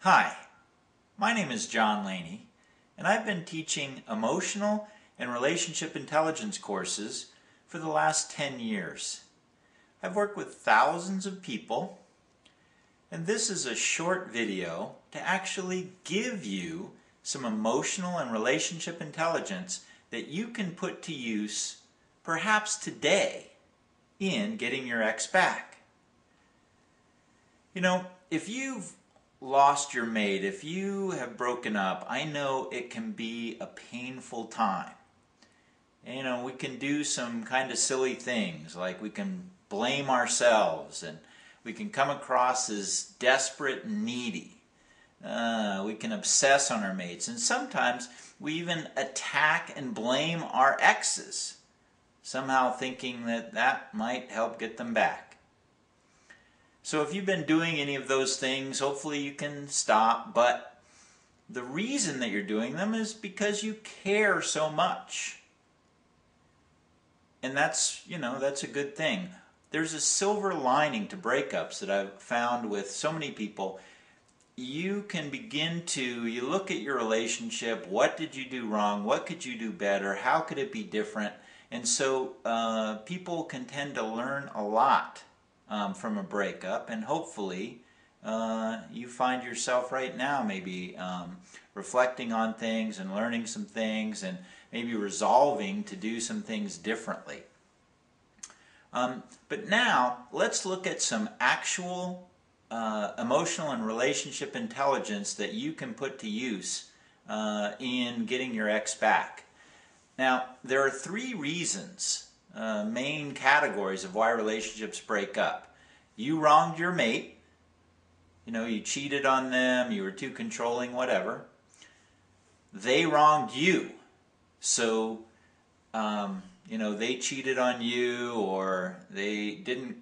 Hi, my name is John Laney, and I've been teaching emotional and relationship intelligence courses for the last 10 years. I've worked with thousands of people, and this is a short video to actually give you some emotional and relationship intelligence that you can put to use perhaps today in getting your ex back. You know, if you've lost your mate, if you have broken up, I know it can be a painful time. You know, we can do some kind of silly things, like we can blame ourselves and we can come across as desperate and needy. We can obsess on our mates, and sometimes we even attack and blame our exes, somehow thinking that that might help get them back. So if you've been doing any of those things, hopefully you can stop, but the reason that you're doing them is because you care so much. And that's, that's a good thing. There's a silver lining to breakups that I've found with so many people. You can begin to, you look at your relationship, what did you do wrong, what could you do better, how could it be different? And so people can tend to learn a lot from a breakup, and hopefully you find yourself right now maybe reflecting on things and learning some things and maybe resolving to do some things differently. But now let's look at some actual emotional and relationship intelligence that you can put to use in getting your ex back. Now, there are three reasons, main categories of why relationships break up. You wronged your mate. You cheated on them, you were too controlling, whatever. They wronged you. So, they cheated on you, or they didn't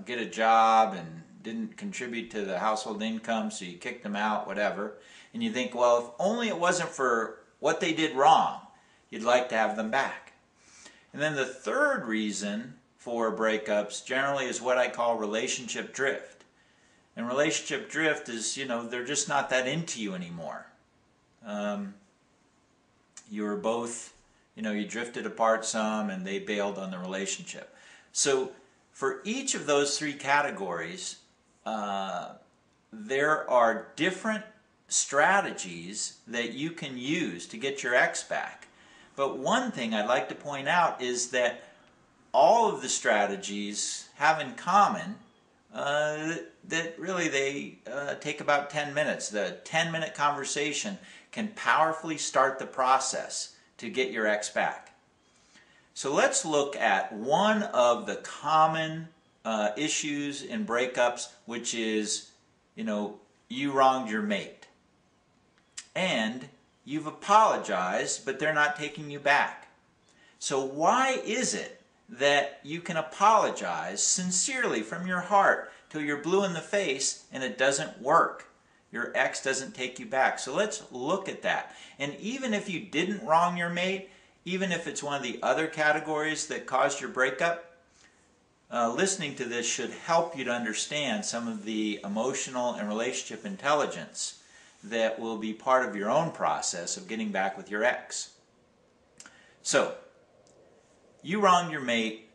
get a job and didn't contribute to the household income, so you kicked them out, whatever. And you think, well, if only it wasn't for what they did wrong, you'd like to have them back. And then the third reason for breakups generally is what I call relationship drift. And relationship drift is, they're just not that into you anymore. You were both, you drifted apart some and they bailed on the relationship. So for each of those three categories, there are different strategies that you can use to get your ex back. But one thing I'd like to point out is that all of the strategies have in common that really they take about 10 minutes. The 10-minute conversation can powerfully start the process to get your ex back. So let's look at one of the common issues in breakups, which is, you wronged your mate. And you've apologized, but they're not taking you back. So why is it that you can apologize sincerely from your heart till you're blue in the face and it doesn't work? Your ex doesn't take you back. So let's look at that. And even if you didn't wrong your mate, even if it's one of the other categories that caused your breakup, listening to this should help you to understand some of the emotional and relationship intelligence that will be part of your own process of getting back with your ex. So, you wronged your mate,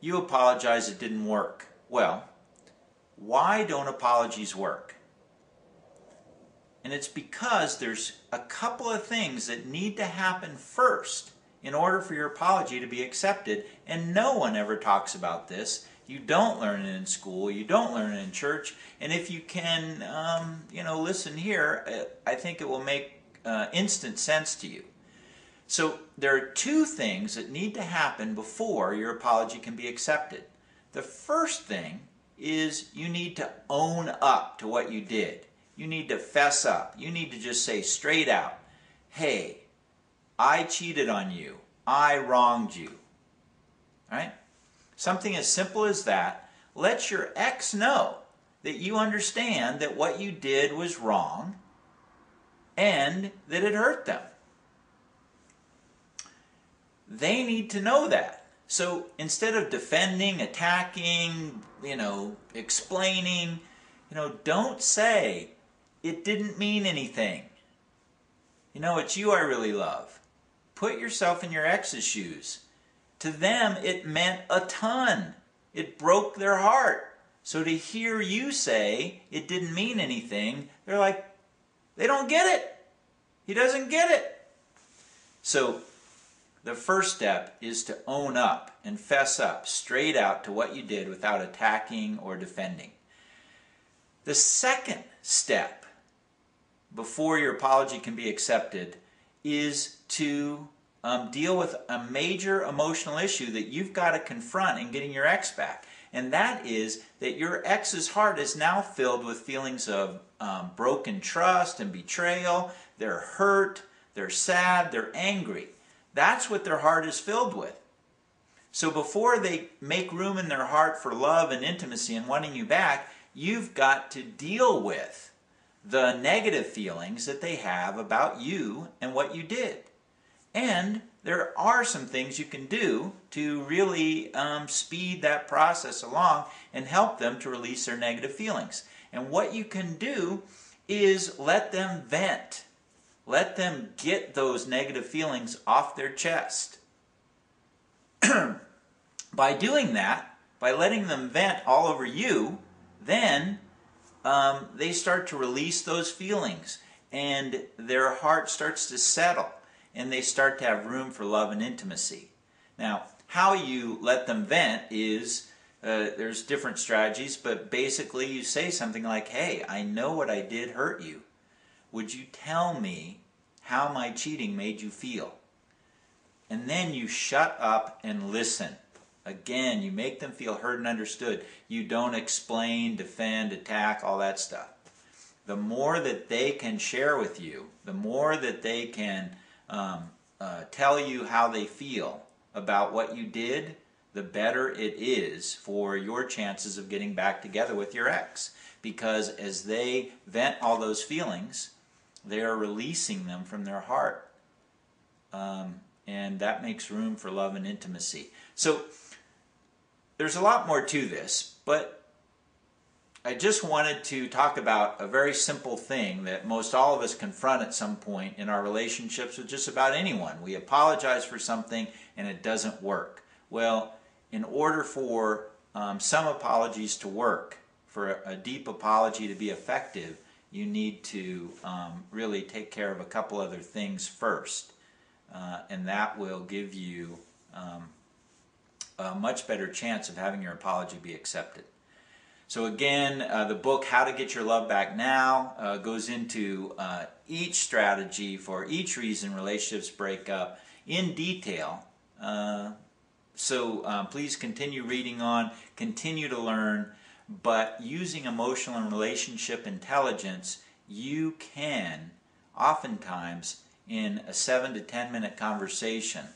you apologize, it didn't work. Well, why don't apologies work? And it's because there's a couple of things that need to happen first in order for your apology to be accepted, and no one ever talks about this. You don't learn it in school, you don't learn it in church, and if you can, listen here, I think it will make instant sense to you. So there are two things that need to happen before your apology can be accepted. The first thing is you need to own up to what you did. You need to fess up. You need to just say straight out, hey, I cheated on you. I wronged you. All right? Something as simple as that. Let your ex know that you understand that what you did was wrong and that it hurt them. They need to know that. So instead of defending, attacking, explaining, Don't say, it didn't mean anything. It's you I really love. Put yourself in your ex's shoes. To them, it meant a ton. It broke their heart. So to hear you say it didn't mean anything, they're like, they don't get it. He doesn't get it. So the first step is to own up and fess up straight out to what you did without attacking or defending. The second step before your apology can be accepted is to deal with a major emotional issue that you've got to confront in getting your ex back. And that is that your ex's heart is now filled with feelings of broken trust and betrayal. They're hurt, they're sad, they're angry. That's what their heart is filled with. So before they make room in their heart for love and intimacy and wanting you back, you've got to deal with the negative feelings that they have about you and what you did. And there are some things you can do to really speed that process along and help them to release their negative feelings. And what you can do is let them vent. Let them get those negative feelings off their chest. By doing that, by letting them vent all over you, then they start to release those feelings and their heart starts to settle and they start to have room for love and intimacy. Now, how you let them vent is, there's different strategies, but basically you say something like, hey, I know what I did hurt you. Would you tell me how my cheating made you feel? And then you shut up and listen. Again, you make them feel heard and understood. You don't explain, defend, attack, all that stuff. The more that they can share with you, the more that they can tell you how they feel about what you did, the better it is for your chances of getting back together with your ex. Because as they vent all those feelings, they are releasing them from their heart. And that makes room for love and intimacy. So there's a lot more to this, but I just wanted to talk about a very simple thing that most all of us confront at some point in our relationships with just about anyone. We apologize for something and it doesn't work. Well, in order for some apologies to work, for a deep apology to be effective, you need to really take care of a couple other things first. And that will give you a much better chance of having your apology be accepted. So again, the book, How to Get Your Love Back Now, goes into each strategy for each reason relationships break up in detail. So please continue reading on, continue to learn, but using emotional and relationship intelligence, you can oftentimes in a 7 to 10 minute conversation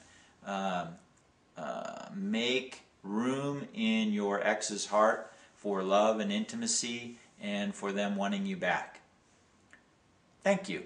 make room in your ex's heart for love and intimacy and for them wanting you back. Thank you.